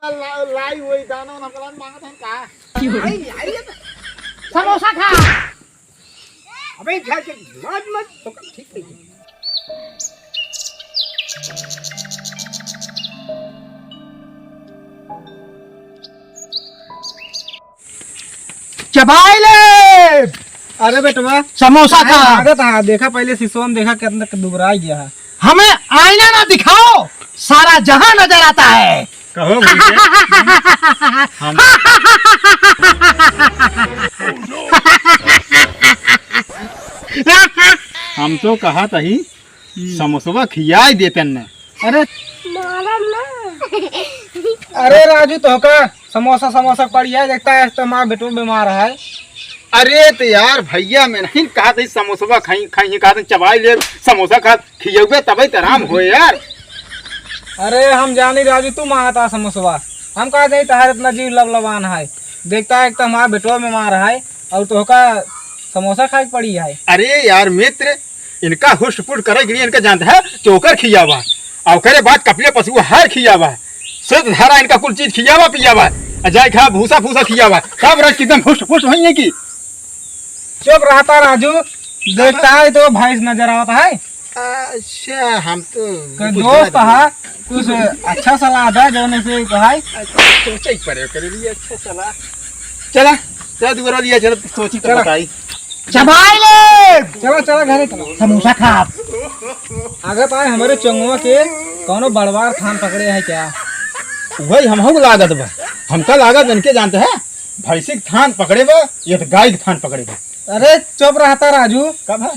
लाई वही दाना नकलान मांगत हैं का समोसा खा। अबे क्या मत मत तो ठीक है। चबाई ले। अरे बेटवा समोसा खा। आदत है देखा पहले शीशो में देखा कितना दुबरा गया है। हमें आईना ना दिखाओ, सारा जहां नजर आता है। कहो हम तो कहा था ही समोसा खियाई देते न। अरे अरे राजू तो का समोसा समोसा पड़िया देखता है तो माँ बेटू बीमार है। अरे तो यार भैया मैं नहीं कहा था समोसा खाई खाई कहा था चबाई ले समोसा खा खियोगे तभी तो आराम हो यार। अरे हम जानी राजू तू मांगता समोसा हम कहा नहीं तहार इतना जीव लबलबान है देखता है तो हमारा बेटवा बीमार है और तो का समोसा खाई पड़ी है। अरे यार मित्र इनका हुस्ट पुट करे के लिए इनका जानता है चोकर खियावा और करे बात कपले पशु हर खियावा स्वस्थ धारा इनका कुल चीज खियावा पियावा जाय खा भूसा फूसा खियावा सब रस एकदम हुस्ट पुट हुई है की चुप रहता राजू देखता है तो भाई नजर आता है। अच्छा हम तो दोस्त है कुछ अच्छा सलाह था जो ने से भाई सोचे पड़े करे लिए अच्छा सलाह चला चल दोबारा लिया चल सोची तो बताई चबाई ले। चलो चलो घरे चलो समोसा खा। आगे पाए हमारे चंगुआ के कौनो बड़वार थान पकड़े है क्या वही हम लागत बा हमका लागत इनके जानते हैं भैंसी थान पकड़े बा ये तो गाय थान पकड़े बा। अरे चुप रहता राजू कब है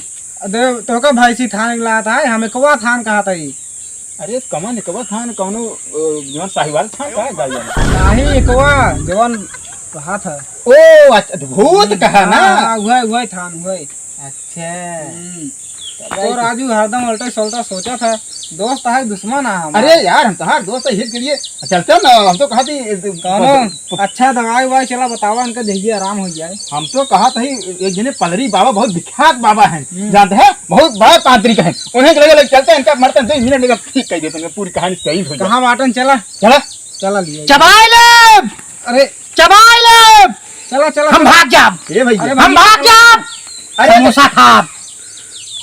तो का भैंसी थान लाता है हमें कवा थान कहा था ये। अरे कमन कवा थान कौनो जवन साहिवाल थान का है गाय नहीं कवा जवन कहा था ओ अच्छा भूत कहा ना वही थान वही। अच्छा तो राजू हरदम उल्टा सोल्टा सोचा था दोस्त है दुश्मन है। अरे यार हम तुम्हारे दोस्त हित के लिए चलते ना हम तो कहा थी अच्छा दवाई वाई चला बतावा इनका जल्दी आराम हो जाए। हम तो कहा था एक जने पलरी बाबा बहुत विख्यात बाबा हैं जानते हैं बहुत बड़ा तांत्रिक है उन्हें लगे चलते हैं इनका मरते 2 मिनट में ठीक कह देते पूरी कहानी सही हो जाए। कहाँ बाटन चला चला चला लिया चबाई ले। अरे चबाई ले। चला चला हम भाग जाब। हम भाग जाब। समोसा खा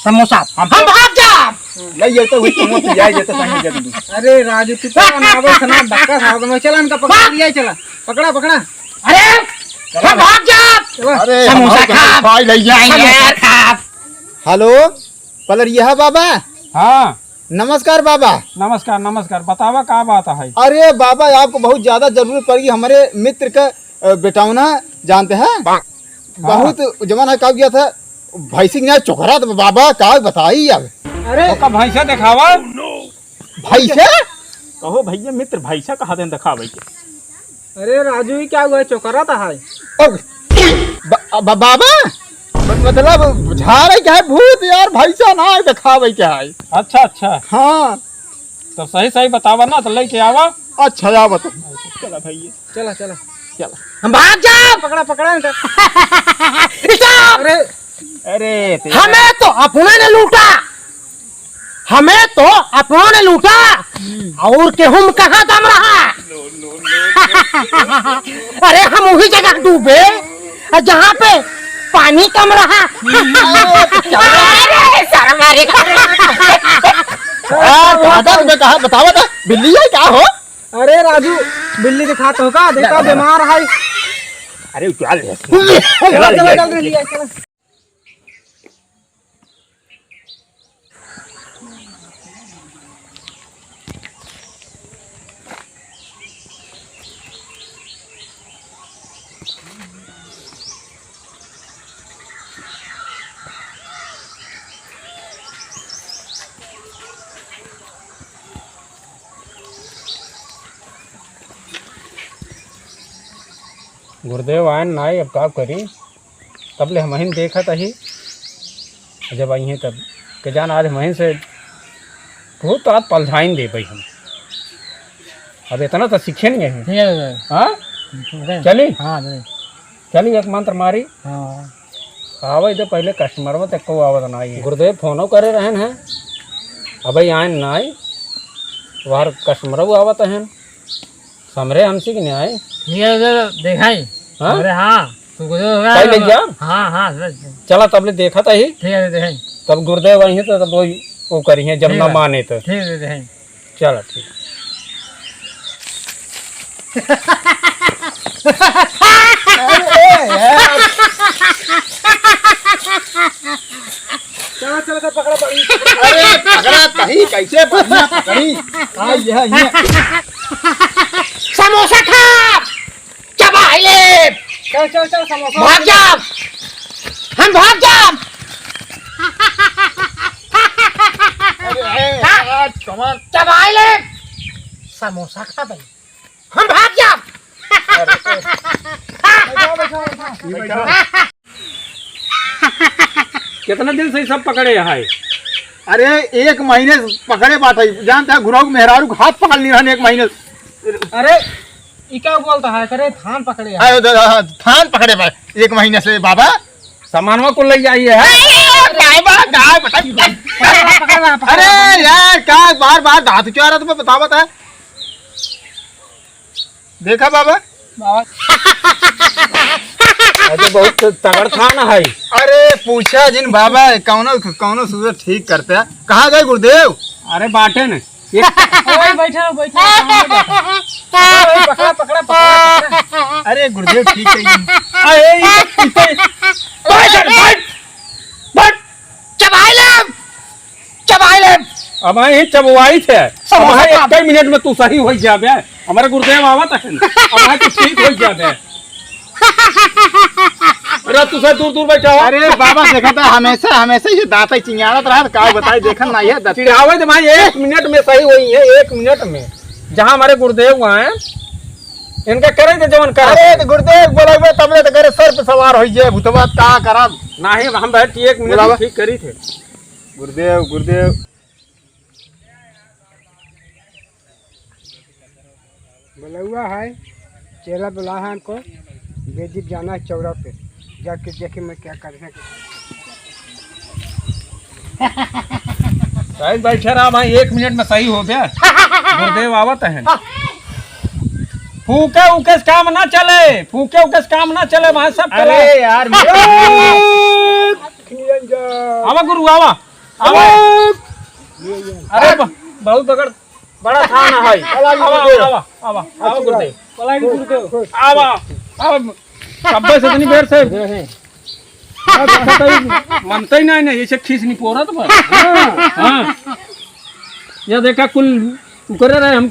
समोसा हम भाग जाब। नहीं ये तो वही समोसा जाए ये तो कहीं जल्दी। अरे राजू तू तो नावे सना धक्का खा दो मैं चला इनका पकड़ लिया चला पकड़ा पकड़ा। अरे हम भाग जाब। अरे समोसा खा भाई ले समोसा खा। हेलो पलरिया बाबा। हाँ नमस्कार बाबा। नमस्कार नमस्कार बतावा क्या बात है। अरे बाबा आपको बहुत ज्यादा जरूरत पड़ेगी हमारे मित्र का बेटाउना जानते हैं बहुत जमाना क्या गया था भैंसी ने चोकरा तो बाबा का बताई अब। अरे भैंसा दिखावा भैंसा कहो भैया मित्र भैंसा कहा दें दिखावे के। अरे राजू ही क्या हुआ चोकरा था है बाबा मतलब झाड़े क्या है भूत यार भैंसा ना दिखावे क्या है। अच्छा अच्छा हाँ तो सही सही बतावा ना तो लेके आवा। अच्छा आओ बता चला भैया चला चला चला हम भाग जाब। पकड़ा पकड़ा अरे अरे हमें तो अपने ने लूटा हमें तो अपनों ने लूटा और के हम कहाँ दम रहा। अरे हम वही जगह डूबे जहाँ पे पानी कम रहा। कहा बतावा था बिल्ली है क्या हो। अरे राजू बिल्ली दिखाता हो का देखा बीमार है। अरे चल गुरुदेव आयन नाई अब का करी तब ले हमहिन देखा था ही जब आई हैं तब के जान आज हमहिन से बहुत आज पलझाइन दे भाई हम अब इतना तो सीखे नहीं है। हाँ चली हाँ चली एक मंत्र मारी हाँ आवे तो पहले कस्टमर में तक को आवत ना गुरुदेव फोनो करे रहन है अब आयन नाई वार कस्टमर आवत हैं समरे हमसे कि नहीं आए ये उधर देखा ही। हाँ? अरे हाँ तुमको जो होगा कहीं ले जा? हाँ हाँ चला तब ले देखा था ही ठीक है देखा ही। तब गुरुदेव वही है तो तब वही वो करी है जब ठीक ना है। माने तो ठीक है देखा ही। चलो ठीक चलो चलो तो पकड़ा पकड़ी। अरे पकड़ा तही कैसे बढ़िया पकड़ी। हाँ ये समोसा खा चबाई ले। चल चल चल समोसा। भाग जा हम भाग जा। अरे कमाल। चबाई ले समोसा खा भाई हम भाग जा। कितना दिन से सब पकड़े है अरे 1 महीने से पकड़े बात है जानता है घुराऊ मेहरारू को हाथ पकड़ ली रहने 1 महीने से। अरे ये क्या बोलता है करे थान पकड़े यार। आयो थान पकड़े बा 1 महीने से बाबा। सामानवा को ले जाइए है गाय बताइए। अरे यार क्या बार बार दांत क्यों आ रहा तुम्हें बता बता। देखा बाबा अरे बहुत तगड़ था ना है अरे पूछा जिन बाबा कौनो कौनो सूरत ठीक करते हैं। कहाँ गए गुरुदेव। अरे बाटे न बैठा बैठा पकड़ा पकड़ा पकड़ा। अरे गुरुदेव ठीक है। चबाई ले चबाई ले। अब ही चबवाई थे अब एक मिनट में तू सही हो जाबे हमारे गुरुदेव आवत है अब तू ठीक हो जाबे। अरे तू से दूर दूर बैठा हो। अरे बाबा देखा था हमेशा हमेशा ये दांत चिंगाड़त रहा का बताई देखन नहीं है चिढ़ावे तो भाई 1 मिनट में सही हुई है 1 मिनट में जहाँ हमारे गुरुदेव आए इनका करे थे जवन कर। अरे तो गुरुदेव बोला तब तो करे सर पे सवार हो जाए भूतवा का करा नहीं हम बैठ 1 मिनट में ठीक करी थे। गुरुदेव गुरुदेव बोला हुआ है चेला बुला है हमको बेदीप जाना है चौरा पे जाके देखे मैं क्या कर सके। शायद बैठे रहा भाई 1 मिनट में सही हो गया गुरुदेव आवत है। फूके उके से काम ना चले फूके उके से काम ना चले भाई सब चले। अरे यार आवा गुरु आवा आवा। अरे बहुत बड़ा थाना है आवा आवा आवा आवा गुरुदेव आवा आवा कब्बे से इतनी देर से मनता ही नहीं ये खींच नहीं पोरा तो हाँ ये देखा कुल करे रहे हम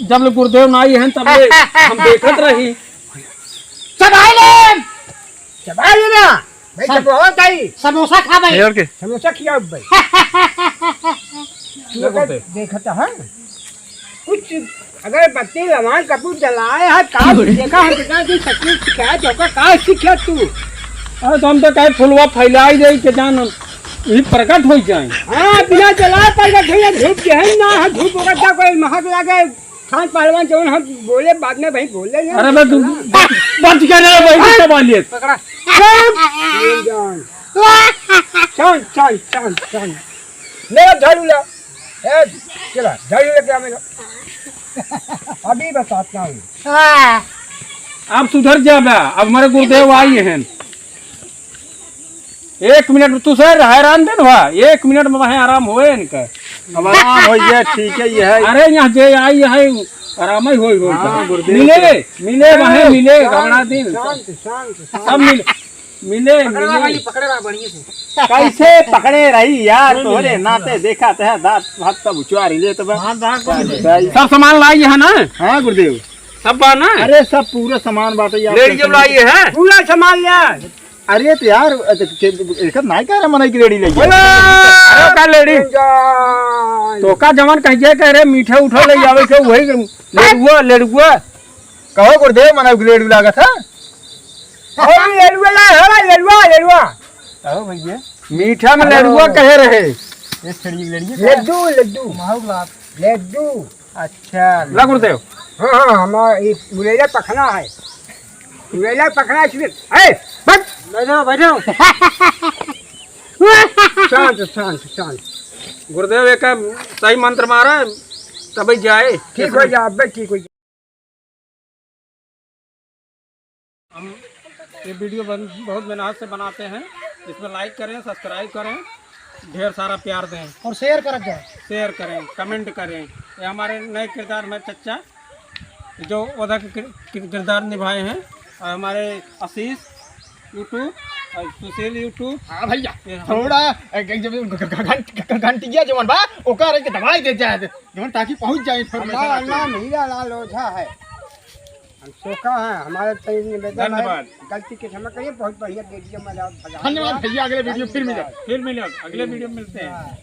जब लोग गुरुदेव ना आई हैं तब हम देखत रही। चबाई ले चबाई ले ना भाई चबाओ ताई समोसा खा भाई। और के समोसा खिलाओ भाई। देखता है कुछ अगर बत्ती रमान कपूर जलाए है का देखा है कितना दिन तकलीफ शिकायत होगा का सीखा तू। अरे तो हम तो कहे फुलवा फैलाई जाए के जान ये प्रकट हो जाए। हाँ बिना जलाए पर भैया धूप के है ना है धूप होगा क्या कोई महक लगे खान पहलवान जो हम बोले बाद में भाई बोले ना। अरे मैं बच गया रे भाई सब आलिए पकड़ा चल चल चल चल ले झाड़ू ला चला झाड़ू लेके आ मेरा अभी बताता हूँ। आप सुधर जा बा अब हमारे गुरुदेव आई हैं 1 मिनट तू सर हैरान दिन हुआ 1 मिनट में वहाँ आराम हुए इनका अब आराम हो गया ठीक है ये है। अरे यहाँ जे आई है आराम ही हो मिले मिले वहाँ मिले घबरा दिन शांत शांत सब मिले मिले मिले पकड़े रहा बढ़िया से। कैसे पकड़े रही यार तोरे नाते देखा था दांत भात सब उचवारी ले तो सब सामान लाई है ना। हाँ गुरुदेव सब बा ना अरे सब पूरा सामान बाटे यार लेडी जब लाई है पूरा सामान लिया। अरे तो यार एक नहीं कह रहा मनाई की रेडी ले अरे का लेडी तो का जवान कह रहे मीठे उठे ले जावे के वही लेडुआ कहो गुरुदेव मनाई की रेडी लागा था। और लेडुआ ला हरा लेडुआ कहो भैया मीठा में लेडुआ कहे रहे एक छड़ी की लड़ी लड्डू लड्डू लड्डू। अच्छा ला गुरुदेव हाँ हाँ हमारा ये मुरैया पखना है मुरैया पखना इसलिए है बस बैठो बैठो। शांत शांत शांत गुरुदेव एक सही मंत्र मारा तभी जाए ठीक हो जा अब ठीक हो जा। हम ये वीडियो बहुत मेहनत से बनाते हैं। इसमें लाइक करें, सब्सक्राइब करें, ढेर सारा प्यार दें, और शेयर कर जाए। शेयर करें, कमेंट करें। ये हमारे नए किरदार में चच्चा जो उधर के किरदार निभाए हैं, और हमारे आशीष यूट्यूब और सुशील यूट्यूब। हाँ भैया थोड़ा घंटिया जवन बा ओकर के दवाई दे जाए जवन ताकि पहुंच जाए हमारा इन्फॉर्मेशन। नाम हीरालाल ओझा है, हम सोखा है। हमारे कई निवेदन है, धन्यवाद। गलती के क्षमा करिए। बहुत बढ़िया वीडियो में धन्यवाद भैया, अगले वीडियो फिर मिले। फिर मिले, अगले वीडियो में मिलते हैं।